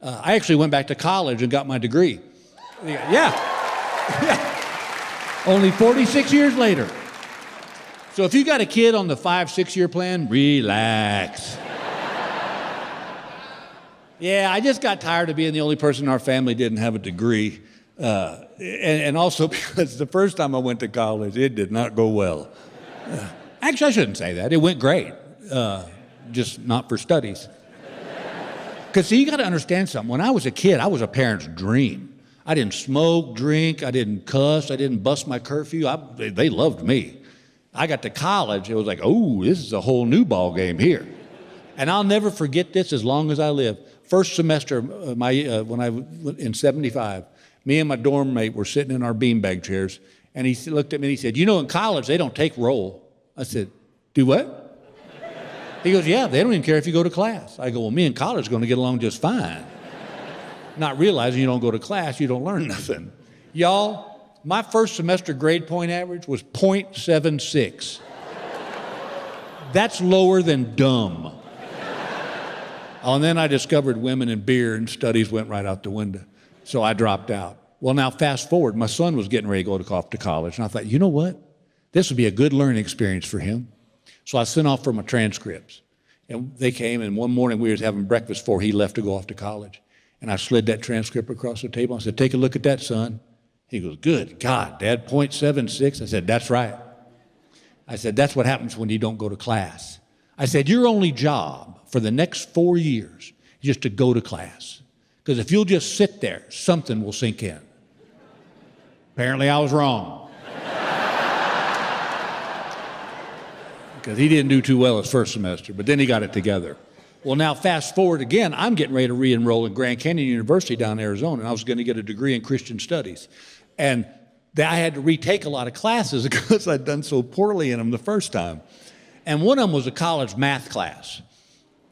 I actually went back to college and got my degree. Yeah. Only 46 years later. So if you got a kid on the 5-6 year plan, relax. Yeah, I just got tired of being the only person in our family didn't have a degree. And also because the first time I went to college, it did not go well. Actually, I shouldn't say that. It went great, just not for studies. Because see, you got to understand something. When I was a kid, I was a parent's dream. I didn't smoke, drink, I didn't cuss, I didn't bust my curfew. They loved me. I got to college, it was like, oh, this is a whole new ball game here. And I'll never forget this as long as I live. First semester, when I was in 75, me and my dorm mate were sitting in our beanbag chairs, and he looked at me and he said, you know, in college, they don't take roll. I said, do what? He goes, yeah, they don't even care if you go to class. I go, well, me and college are going to get along just fine. Not realizing you don't go to class, you don't learn nothing. Y'all, my first semester grade point average was .76. That's lower than dumb. Oh, and then I discovered women and beer, and studies went right out the window. So I dropped out. Well, now fast forward, my son was getting ready to go off to college, and I thought, you know what? This would be a good learning experience for him. So I sent off for my transcripts. And they came, and one morning we was having breakfast before he left to go off to college. And I slid that transcript across the table. I said, take a look at that, son. He goes, good God, Dad, .76? I said, that's right. I said, that's what happens when you don't go to class. I said, your only job for the next 4 years is just to go to class. Because if you'll just sit there, something will sink in. Apparently I was wrong. Because he didn't do too well his first semester, but then he got it together. Well, now fast forward again, I'm getting ready to re-enroll in Grand Canyon University down in Arizona, and I was going to get a degree in Christian studies. And I had to retake a lot of classes because I'd done so poorly in them the first time. And one of them was a college math class.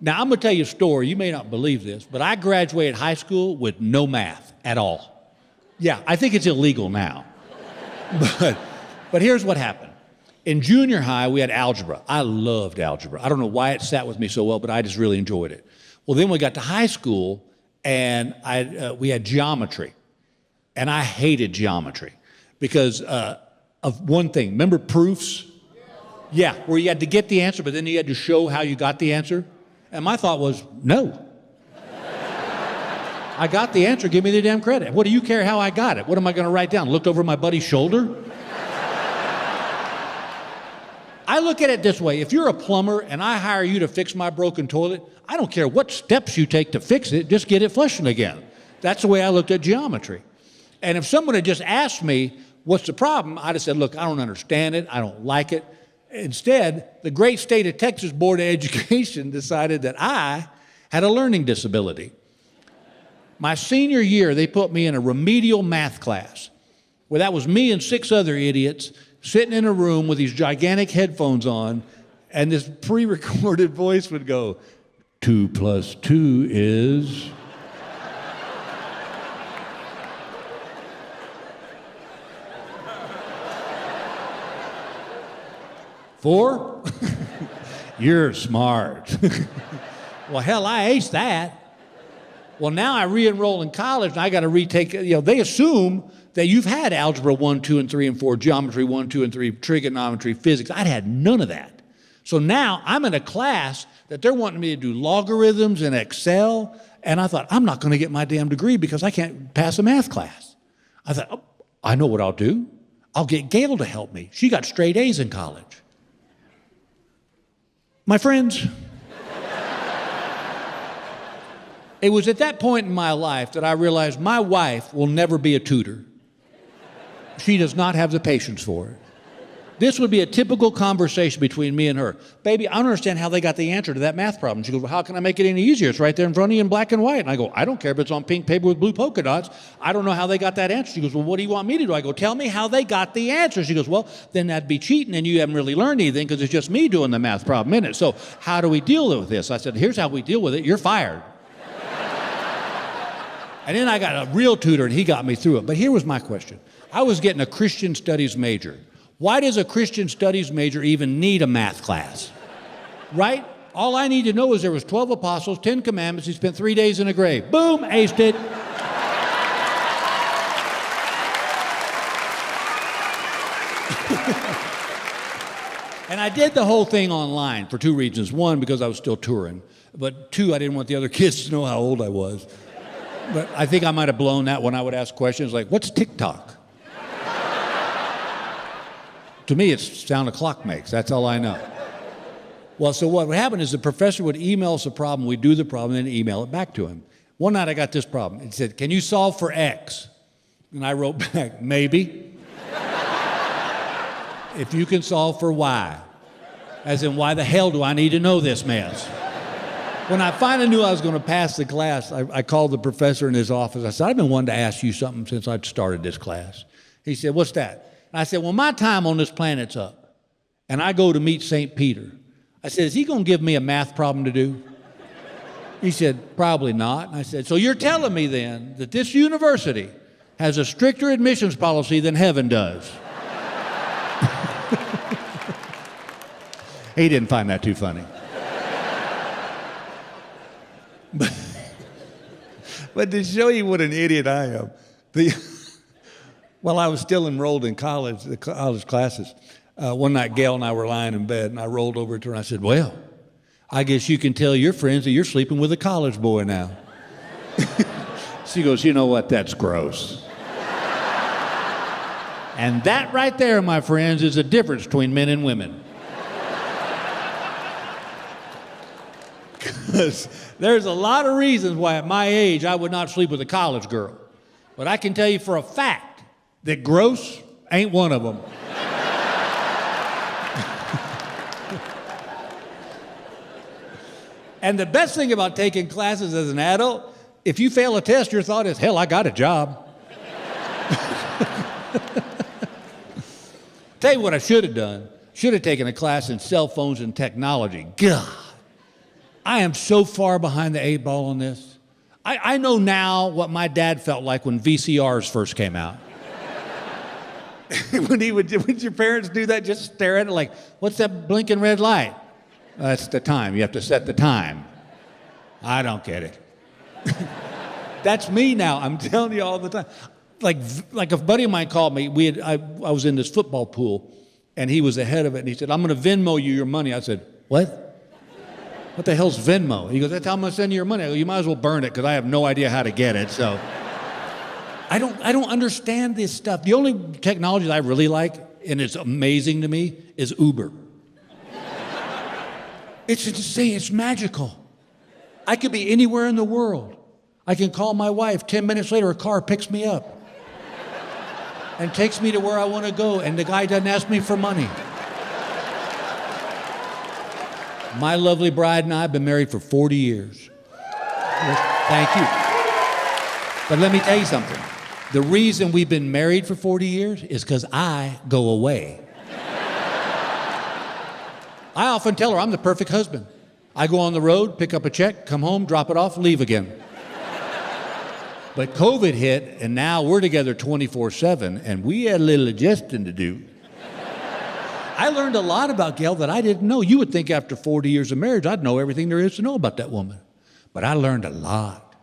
Now, I'm going to tell you a story. You may not believe this, but I graduated high school with no math at all. Yeah, I think it's illegal now. But here's what happened. In junior high, we had algebra. I loved algebra. I don't know why it sat with me so well, but I just really enjoyed it. Well, then we got to high school, and we had geometry. And I hated geometry because of one thing. Remember proofs? Yeah, where you had to get the answer, but then you had to show how you got the answer. And my thought was, no. I got the answer, give me the damn credit. What do you care how I got it? What am I going to write down? Looked over my buddy's shoulder? I look at it this way. If you're a plumber and I hire you to fix my broken toilet, I don't care what steps you take to fix it, just get it flushing again. That's the way I looked at geometry. And if someone had just asked me, what's the problem? I'd have said, look, I don't understand it. I don't like it. Instead, the great state of Texas Board of Education decided that I had a learning disability. My senior year, they put me in a remedial math class. Well, that was me and 6 other idiots sitting in a room with these gigantic headphones on, and this pre-recorded voice would go, 2 + 2 is... Four? You're smart. Well, hell, I aced that. Well, now I re-enroll in college, and I got to retake, they assume that you've had algebra 1, 2, and 3, and 4, geometry 1, 2, and 3, trigonometry, physics. I'd had none of that. So now I'm in a class that they're wanting me to do logarithms and Excel, and I thought, I'm not going to get my damn degree because I can't pass a math class. I thought, oh, I know what I'll do. I'll get Gail to help me. She got straight A's in college. My friends, it was at that point in my life that I realized my wife will never be a tutor. She does not have the patience for it. This would be a typical conversation between me and her. Baby, I don't understand how they got the answer to that math problem. She goes, well, how can I make it any easier? It's right there in front of you in black and white. And I go, I don't care if it's on pink paper with blue polka dots. I don't know how they got that answer. She goes, well, what do you want me to do? I go, tell me how they got the answer. She goes, well, then that'd be cheating and you haven't really learned anything because it's just me doing the math problem in it. So how do we deal with this? I said, here's how we deal with it. You're fired. And then I got a real tutor and he got me through it. But here was my question. I was getting a Christian studies major. Why does a Christian studies major even need a math class? Right? All I need to know is there was 12 apostles, 10 commandments. He spent 3 days in a grave. Boom, aced it. And I did the whole thing online for 2 reasons. 1, because I was still touring. But 2, I didn't want the other kids to know how old I was. But I think I might have blown that when I would ask questions like, what's TikTok? To me, it's the sound a clock makes. That's all I know. Well, so what would happen is the professor would email us a problem, we'd do the problem, and then email it back to him. One night I got this problem. It said, can you solve for X? And I wrote back, maybe. If you can solve for Y. As in, why the hell do I need to know this mess? When I finally knew I was going to pass the class, I called the professor in his office. I said, I've been wanting to ask you something since I started this class. He said, what's that? And I said, well, my time on this planet's up, and I go to meet St. Peter. I said, is he going to give me a math problem to do? He said, probably not. And I said, so you're telling me then that this university has a stricter admissions policy than heaven does? He didn't find that too funny. But to show you what an idiot I am, while I was still enrolled in college, the college classes, one night Gail and I were lying in bed, and I rolled over to her and I said, well, I guess you can tell your friends that you're sleeping with a college boy now. She goes, you know what, that's gross. And that right there, my friends, is the difference between men and women. Because there's a lot of reasons why at my age I would not sleep with a college girl. But I can tell you for a fact that gross ain't one of them. And the best thing about taking classes as an adult, if you fail a test, your thought is, hell, I got a job. Tell you what I should have done. Should have taken a class in cell phones and technology. God, I am so far behind the 8 ball on this. I know now what my dad felt like when VCRs first came out. Would your parents do that? Just stare at it like, what's that blinking red light? That's the time. You have to set the time. I don't get it. That's me now. I'm telling you all the time. Like a buddy of mine called me. I was in this football pool, and he was the head of it, and he said, I'm going to Venmo you your money. I said, what? What the hell's Venmo? He goes, that's how I'm going to send you your money. I go, you might as well burn it, because I have no idea how to get it. So I don't understand this stuff. The only technology that I really like, and it's amazing to me, is Uber. It's insane. It's magical. I could be anywhere in the world. I can call my wife. 10 minutes later, her car picks me up and takes me to where I want to go, and the guy doesn't ask me for money. My lovely bride and I have been married for 40 years. Thank you. But let me tell you something. The reason we've been married for 40 years is because I go away. I often tell her I'm the perfect husband. I go on the road, pick up a check, come home, drop it off, leave again. But COVID hit, and now we're together 24/7, and we had a little adjusting to do. I learned a lot about Gail that I didn't know. You would think after 40 years of marriage, I'd know everything there is to know about that woman. But I learned a lot.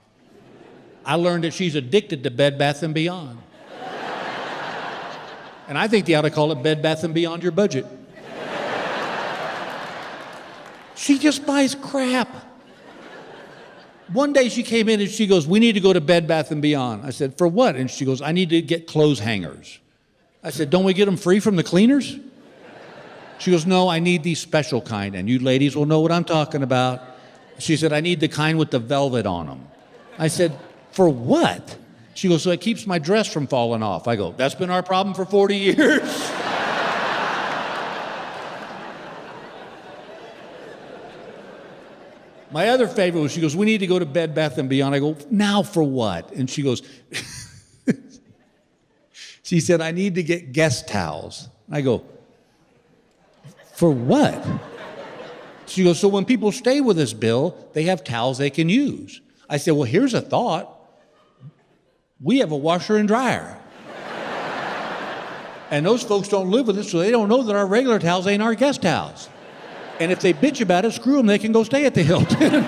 I learned that she's addicted to Bed Bath & Beyond. And I think they ought to call it Bed Bath & Beyond Your Budget. She just buys crap. One day she came in and she goes, we need to go to Bed Bath & Beyond. I said, for what? And she goes, I need to get clothes hangers. I said, don't we get them free from the cleaners? She goes, no, I need these special kind, and you ladies will know what I'm talking about. She said, I need the kind with the velvet on them. I said, for what? She goes, so it keeps my dress from falling off. I go, that's been our problem for 40 years. My other favorite was, she goes, we need to go to Bed Bath & Beyond. I go, now for what? And she goes, she said, I need to get guest towels. I go, for what? She goes, so when people stay with us, Bill, they have towels they can use. I said, well, here's a thought. We have a washer and dryer. And those folks don't live with us, so they don't know that our regular towels ain't our guest towels. And if they bitch about it, screw them, they can go stay at the Hilton.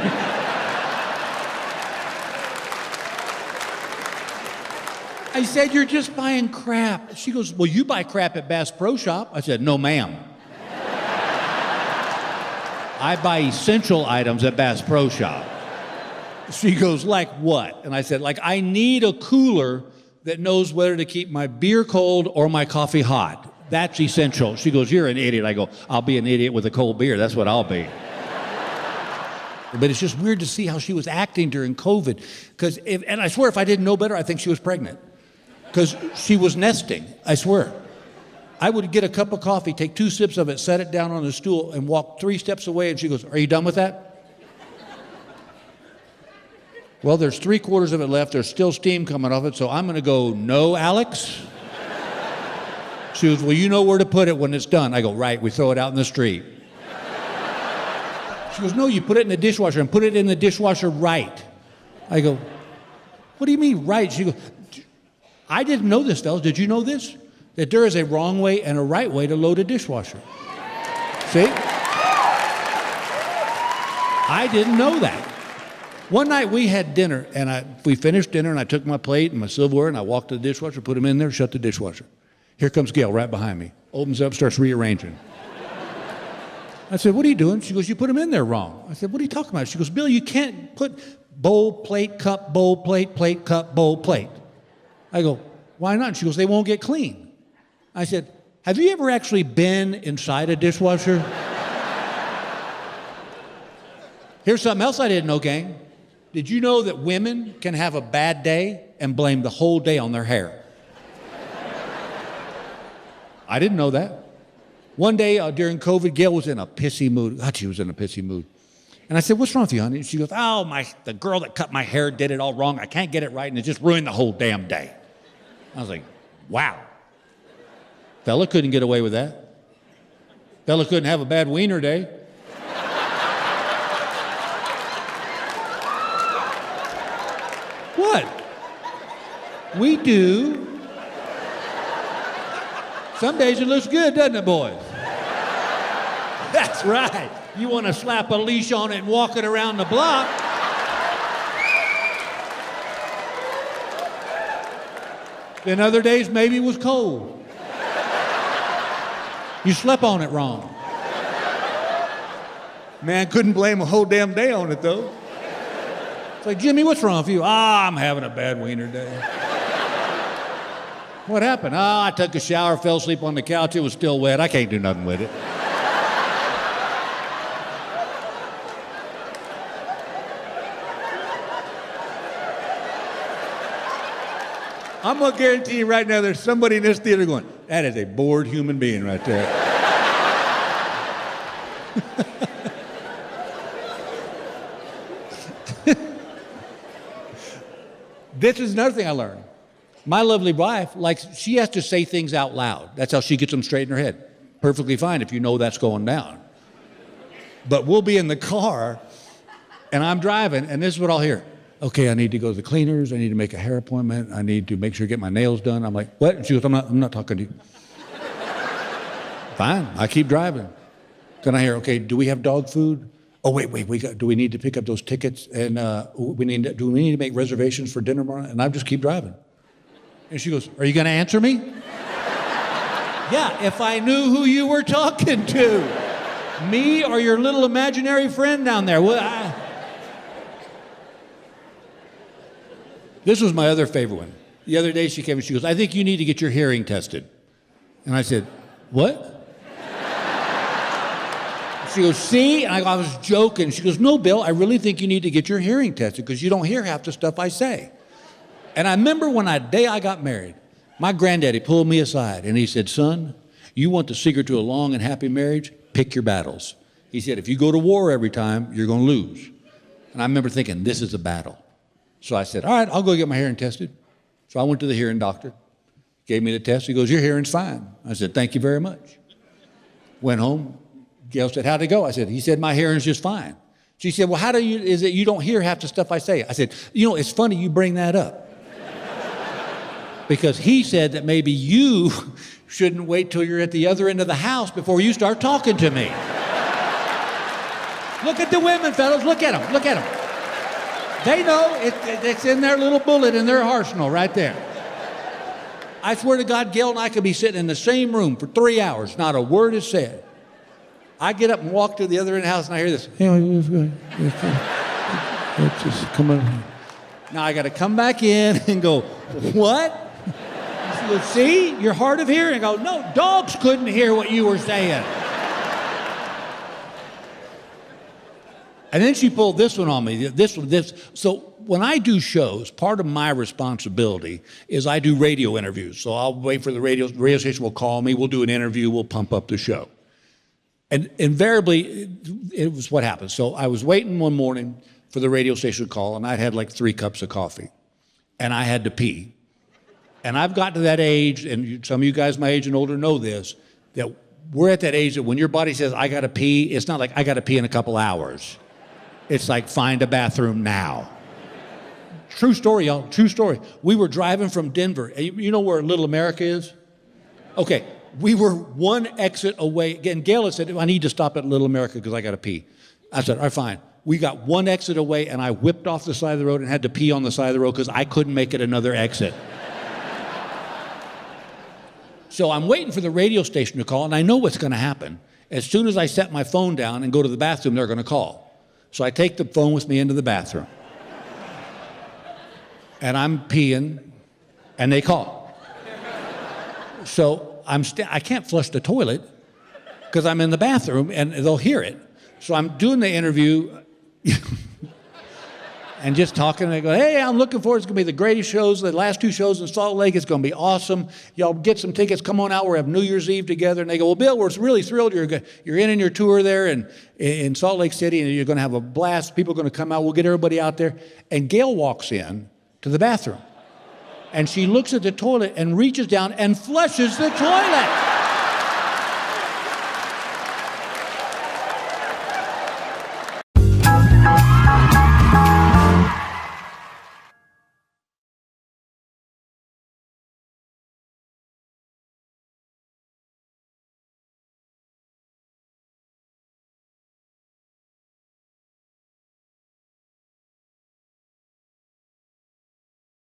I said, you're just buying crap. She goes, well, you buy crap at Bass Pro Shop. I said, no, ma'am. I buy essential items at Bass Pro Shop. She goes, like what? And I said, like, I need a cooler that knows whether to keep my beer cold or my coffee hot. That's essential. She goes, you're an idiot. I go, I'll be an idiot with a cold beer. That's what I'll be. But it's just weird to see how she was acting during COVID. And I swear, if I didn't know better, I think she was pregnant. Because she was nesting, I swear. I would get a cup of coffee, take 2 sips of it, set it down on the stool, and walk 3 steps away, and she goes, are you done with that? Well, there's 3/4 of it left. There's still steam coming off it, so I'm going to go, no, Alex? She goes, well, you know where to put it when it's done. I go, right, we throw it out in the street. She goes, no, you put it in the dishwasher, and put it in the dishwasher right. I go, what do you mean right? She goes, I didn't know this, fellas. Did you know this? That there is a wrong way and a right way to load a dishwasher. See? I didn't know that. One night we had dinner, and we finished dinner, and I took my plate and my silverware, and I walked to the dishwasher, put them in there, shut the dishwasher. Here comes Gail right behind me. Opens up, starts rearranging. I said, what are you doing? She goes, you put them in there wrong. I said, what are you talking about? She goes, Bill, you can't put bowl, plate, cup, bowl, plate, plate, cup, bowl, plate. I go, why not? She goes, they won't get clean. I said, have you ever actually been inside a dishwasher? Here's something else I didn't know, gang. Did you know that women can have a bad day and blame the whole day on their hair? I didn't know that. One day during COVID, Gail was in a pissy mood. God, she was in a pissy mood. And I said, what's wrong with you, honey? And she goes, oh, the girl that cut my hair did it all wrong. I can't get it right, and it just ruined the whole damn day. I was like, wow. Fella couldn't get away with that. Fella couldn't have a bad wiener day. What? We do. Some days it looks good, doesn't it, boys? That's right. You want to slap a leash on it and walk it around the block. Then other days, maybe it was cold. You slept on it wrong. Man, couldn't blame a whole damn day on it, though. It's like, Jimmy, what's wrong with you? I'm having a bad wiener day. What happened? I took a shower, fell asleep on the couch. It was still wet. I can't do nothing with it. I'm going to guarantee you right now there's somebody in this theater going, that is a bored human being right there. This is another thing I learned. My lovely wife, she has to say things out loud. That's how she gets them straight in her head. Perfectly fine if you know that's going down. But we'll be in the car, and I'm driving, and this is what I'll hear. Okay, I need to go to the cleaners. I need to make a hair appointment. I need to make sure to get my nails done. I'm like, what? And she goes, I'm not talking to you. Fine, I keep driving. Then I hear, okay, do we have dog food? Oh, wait, do we need to pick up those tickets? And do we need to make reservations for dinner tomorrow? And I just keep driving. And she goes, are you going to answer me? Yeah, if I knew who you were talking to. Me or your little imaginary friend down there. Well, This was my other favorite one. The other day she came and she goes, I think you need to get your hearing tested. And I said, what? She goes, see? And I was joking. She goes, no, Bill, I really think you need to get your hearing tested because you don't hear half the stuff I say. And I remember when the day I got married, my granddaddy pulled me aside and he said, son, you want the secret to a long and happy marriage? Pick your battles. He said, if you go to war every time, you're going to lose. And I remember thinking, this is a battle. So I said, all right, I'll go get my hearing tested. So I went to the hearing doctor, gave me the test. He goes, your hearing's fine. I said, thank you very much. Went home. Gail said, how'd it go? I said, he said, my hearing's just fine. She said, well, is it you don't hear half the stuff I say? I said, it's funny you bring that up. Because he said that maybe you shouldn't wait till you're at the other end of the house before you start talking to me. Look at the women, fellas. Look at them. Look at them. They know it's in their little bullet in their arsenal right there. I swear to God, Gail and I could be sitting in the same room for 3 hours. Not a word is said. I get up and walk to the other end of the house and I hear this. Just come on. Now I got to come back in and go, what? See, you're hard of hearing. I go, no, dogs couldn't hear what you were saying. And then she pulled this one on me, this. So when I do shows, part of my responsibility is I do radio interviews. So I'll wait for the radio station will call me, we'll do an interview, we'll pump up the show. And invariably, it was what happened. So I was waiting one morning for the radio station to call, and I'd had like 3 cups of coffee, and I had to pee. And I've gotten to that age, and some of you guys my age and older know this, that we're at that age that when your body says, I gotta pee, it's not like I gotta pee in a couple hours. It's like, find a bathroom now. True story, y'all, true story. We were driving from Denver. You know where Little America is? Okay, we were one exit away. Again, Gail had said, I need to stop at Little America because I got to pee. I said, all right, fine. We got one exit away, and I whipped off the side of the road and had to pee on the side of the road because I couldn't make it another exit. So I'm waiting for the radio station to call, and I know what's going to happen. As soon as I set my phone down and go to the bathroom, they're going to call. So I take the phone with me into the bathroom. And I'm peeing, and they call. So I can't flush the toilet because I'm in the bathroom, and they'll hear it. So I'm doing the interview and just talking, and they go, hey, I'm looking forward. It's going to be the greatest shows, the last 2 shows in Salt Lake. It's going to be awesome. Y'all get some tickets. Come on out. We're having New Year's Eve together. And they go, well, Bill, we're really thrilled you're in your tour there in Salt Lake City, and you're going to have a blast. People are going to come out. We'll get everybody out there. And Gail walks in to the bathroom, and she looks at the toilet and reaches down and flushes the toilet.